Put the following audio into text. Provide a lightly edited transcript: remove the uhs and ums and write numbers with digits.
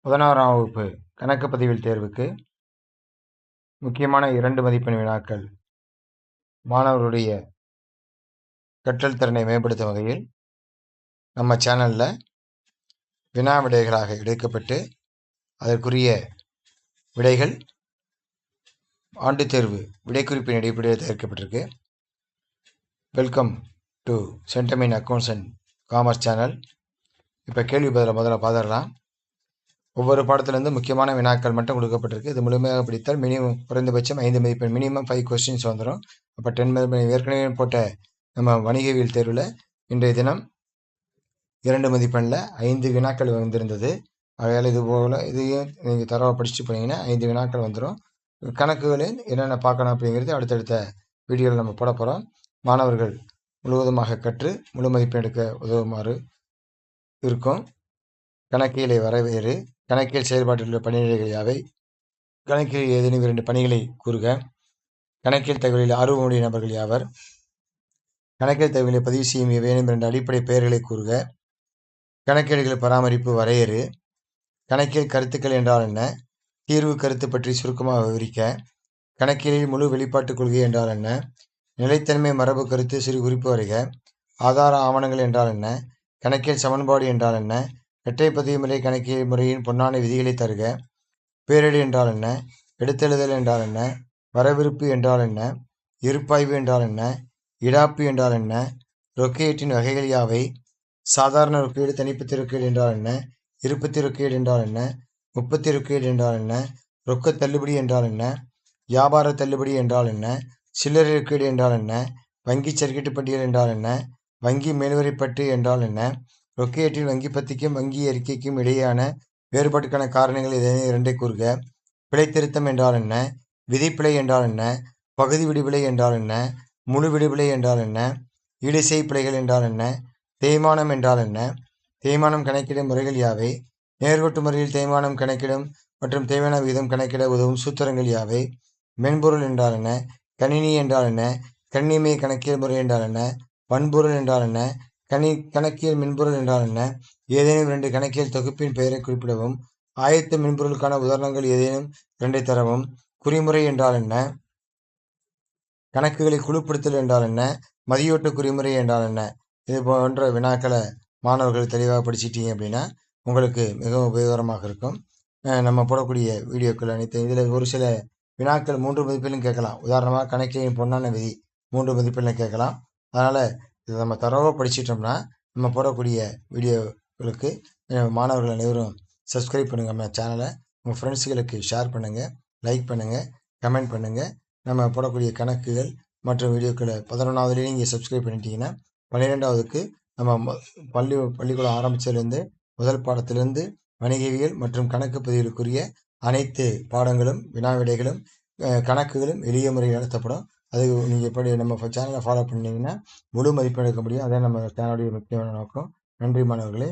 11ஆம் வகுப்பு கணக்கு பதிவில் தேர்வுக்கு முக்கியமான 2 மதிப்பெண் வினாக்கள் மாணவர்களுடைய கற்றல் திறனை மேம்படுத்தும் வகையில் நம்ம சேனலில் வினா விடைகளாக எடுக்கப்பட்டு அதற்குரிய விடைகள் ஆண்டு தேர்வு விடைக்குறிப்பின் அடிப்படையில் தயாரிக்கப்பட்டிருக்கு. வெல்கம் டு சென்டமின் அக்கௌண்ட்ஸ் அண்ட் காமர்ஸ் சேனல். இப்போ கேள்வி பதிலை முதல்ல பார்த்துடலாம். ஒவ்வொரு பாடத்திலிருந்து முக்கியமான வினாக்கள் மட்டும் கொடுக்கப்பட்டிருக்கு. இது முழுமையாக படித்தால் மினிமம் குறைந்தபட்சம் 5 மதிப்பெண், மினிமம் 5 கொஸ்டின்ஸ் வந்துடும். அப்போ 10 மதிப்பெண். ஏற்கனவே போட்ட நம்ம வணிகவியல் தேர்வில் இன்றைய தினம் 2 மதிப்பெண்ணில் 5 வினாக்கள் வந்திருந்தது. ஆகையால் இது போல் இதையும் நீங்கள் தரவாக படிச்சுட்டு போனீங்கன்னா 5 வினாக்கள் வந்துடும். கணக்குகளில் என்னென்ன பார்க்கணும் அப்படிங்கிறது அடுத்தடுத்த வீடியோவில் நம்ம போட போகிறோம். மாணவர்கள் முழுவதுமாக கற்று முழு மதிப்பெண் எடுக்க உதவுமாறு இருக்கும். கணக்கியலை வரவேறு. கணக்கியல் செயல்பாட்டில் உள்ள பணிநிலைகள் யாவை? கணக்கில் ஏதேனும் 2 பணிகளை கூறுக. கணக்கியல் தகவலில் ஆர்வமுடைய நபர்கள் யாவர்? கணக்கியல் தகவலை பதிவு செய்யும் ஏதேனும் 2 அடிப்படை பெயர்களை கூறுக. கணக்கீடுகள் பராமரிப்பு வரையறு. கணக்கியல் கருத்துக்கள் என்றால் என்ன? தீர்வு கருத்து பற்றி சுருக்கமாக விவரிக்க. கணக்கியலில் முழு வெளிப்பாட்டுக் கொள்கை என்றால் என்ன? நிலைத்தன்மை மரபு கருத்து சிறு குறிப்பு வரைக. ஆதார ஆவணங்கள் என்றால் என்ன? கணக்கியல் சமன்பாடு என்றால் என்ன? இரட்டை பதிவு முறை கணக்கியல் முறையின் பொன்னான விதிகளை தருக. பேரிடு என்றால் என்ன? எடுத்தெழுதல் என்றால் என்ன? வரவிருப்பு என்றால் என்ன? இருப்பாய்வு என்றால் என்ன? இடாப்பு என்றால் என்ன? ரொக்கையீட்டின் வகைகள் யாவை? சாதாரண ரொக்கையீடு, தனிப்பத்தி ரொக்கையீடு என்றால் என்ன? இருப்பத்தி ரொக்கையீடு என்றால் என்ன? முப்பத்தி ரொக்கையீடு என்றால் என்ன? ரொக்க தள்ளுபடி என்றால் என்ன? வியாபார தள்ளுபடி என்றால் என்ன? சில்லறை ரொக்கையீடு என்றால் என்ன? வங்கி சர்க்கிட்டு பட்டியல் என்றால் என்ன? வங்கி மேல்வரைப்பட்டு என்றால் என்ன? ரொக்கையீட்டின் வங்கி பத்திக்கும் வங்கி அறிக்கைக்கும் இடையேயான வேறுபாட்டுக்கான காரணங்கள் ஏதேனும் 2 கூறுக. பிழை திருத்தம் என்றால் என்ன? விதிப்பிழை என்றால் என்ன? பகுதி விடுபிழை என்றால் என்ன? முழு விடுபிழை என்றால் என்ன? ஈடுசெய் பிழைகள் என்றால் என்ன? தேய்மானம் என்றால் என்ன? தேய்மானம் கணக்கிடும் முறைகள் யாவை? நேர்கோட்டு முறையில் தேய்மானம் கணக்கிடும் மற்றும் தேய்மான விகிதம் கணக்கிட உதவும் சூத்திரங்கள் யாவை? மென்பொருள் என்றால் என்ன? கணினி என்றால் என்ன? கணினிமய கணக்கியல் முறை என்றால் என்ன? வன்பொருள் என்றால் என்ன? கணக்கியல் மென்பொருள் என்றால் என்ன? ஏதேனும் 2 கணக்கியல் தொகுப்பின் பெயரை குறிப்பிடவும். ஆயத்த மென்பொருளுக்கான உதாரணங்கள் ஏதேனும் 2 தரவும். குறிமுறை என்றால் என்ன? கணக்குகளை குழுப்படுத்தல் என்றால் என்ன? மதியோட்ட குறிமுறை என்றால் என்ன? இது போன்ற வினாக்களை மாணவர்கள் தெளிவாக படிச்சிட்டீங்க அப்படின்னா உங்களுக்கு மிகவும் உபயோகரமாக இருக்கும். நம்ம போடக்கூடிய வீடியோக்கள் அனைத்து இதில் ஒரு சில வினாக்கள் 3 மதிப்பெண்ணும் கேட்கலாம். உதாரணமாக கணக்கியலின் பொன்னான விதி 3 மதிப்பெண்ணில் கேட்கலாம். அதனால் இதை நம்ம தரவாக படிச்சிட்டோம்னா நம்ம போடக்கூடிய வீடியோக்களுக்கு மாணவர்கள் அனைவரும் சப்ஸ்கிரைப் பண்ணுங்கள். நம்ம சேனலை உங்கள் ஃப்ரெண்ட்ஸுகளுக்கு ஷேர் பண்ணுங்கள், லைக் பண்ணுங்கள், கமெண்ட் பண்ணுங்கள். நம்ம போடக்கூடிய கணக்குகள் மற்றும் வீடியோக்களை 11ஆவதுலேயே நீங்கள் சப்ஸ்கிரைப் பண்ணிட்டீங்கன்னா 12ஆவதுக்கு நம்ம பள்ளிக்கூடம் ஆரம்பித்ததுலேருந்து முதல் பாடத்திலிருந்து வணிகவியல் மற்றும் கணக்கு பதிவுக்குரிய அனைத்து பாடங்களும் வினா விடைகளும் கணக்குகளும் எளிய முறையில் நடத்தப்படும். அது நீங்கள் எப்படி நம்ம சேனலை ஃபாலோ பண்ணிங்கன்னா முழு மதிப்பெண் எடுக்க முடியும். அதான் நம்ம சேனலுடைய முக்கியமான நோக்கம். நன்றி மாணவர்களே.